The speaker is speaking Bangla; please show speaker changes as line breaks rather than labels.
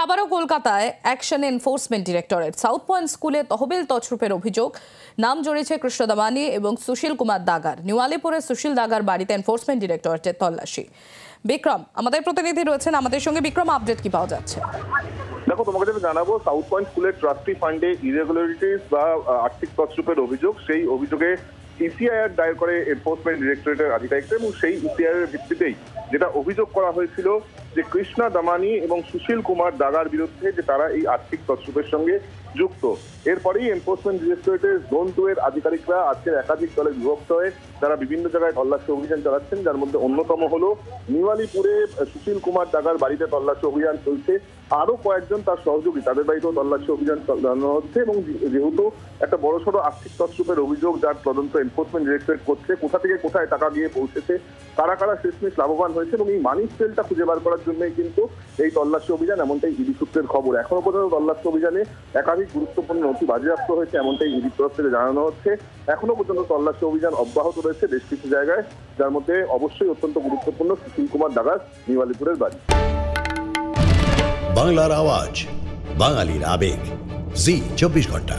আবারও কলকাতায় action enforcement directorate south point স্কুলে তহবিল তছরূপের অভিযোগ। নাম জড়িয়েছে কৃষ্ণ দামানি এবং সুশীল কুমার দাগার। নিউ আলিপুরের সুশীল দাগার বাড়িতে এনফোর্সমেন্ট ডিরেক্টরেটের তল্লাশি। বিক্রম আমাদের প্রতিনিধি রয়েছেন আমাদের সঙ্গে। বিক্রম, আপডেট কি পাওয়া যাচ্ছে?
দেখো, তোমাকে যেটা জানাবো, সাউথ পয়েন্ট স্কুলের ট্রাস্টি ফান্ডে ইরেগুলারিটিস বা আর্থিক তছরূপের অভিযোগ, সেই অভিযোগে ইসিআইআর দায়ের করে এনফোর্সমেন্ট ডিরেক্টরেটের আধিকারিকরা এবং সেই ইসিআইআর এর ভিত্তিতেই যেটা অভিযোগ করা হয়েছিল যে কৃষ্ণা দামানি এবং সুশীল কুমার দাগার বিরুদ্ধে যে তারা এই আর্থিক তছরূপের সঙ্গে যুক্ত। এরপরেই এনফোর্সমেন্ট ডিরেক্টরেটের জোন 2 এর আধিকারিকরা আজকের একাধিক দলে বিভক্ত হয়ে তারা বিভিন্ন জায়গায় তল্লাশি অভিযান চালাচ্ছেন, যার মধ্যে অন্যতম হলো নিউ আলিপুরে সুশীল কুমার দাগার বাড়িতে তল্লাশি অভিযান চলছে। আরো কয়েকজন তার সহযোগী তাদের বাড়িতেও তল্লাশি অভিযান চালানো হচ্ছে এবং যেহেতু একটা বড়সড় আর্থিক তছরূপের অভিযোগ যার তদন্ত এনফোর্সমেন্ট ডিরেক্টরেট করছে, কোথা থেকে কোথায় টাকা গিয়ে পৌঁছেছে, কারা কারা শেষমেশ লাভবান হয়েছে এবং এই মানি ট্রেলটা খুঁজে বার করার জন্যই কিন্তু এই তল্লাশি অভিযান, এমনটাই ইডি সূত্রের খবর। এখনো পর্যন্ত তল্লাশি অভিযানে একাধিক গুরুত্বপূর্ণ নথি বাজেয়াপ্ত হয়েছে, এমনটাই ইডির তরফ থেকে জানানো হচ্ছে। এখনো পর্যন্ত তল্লাশি অভিযান অব্যাহত রয়েছে বেশ কিছু জায়গায়, যার মধ্যে অবশ্যই অত্যন্ত গুরুত্বপূর্ণ সুশীল কুমার দাগার নিউ আলিপুরের বাড়ি।
বাংলার আওয়াজ, বাঙালির আবেগ, জি 24 ঘন্টা।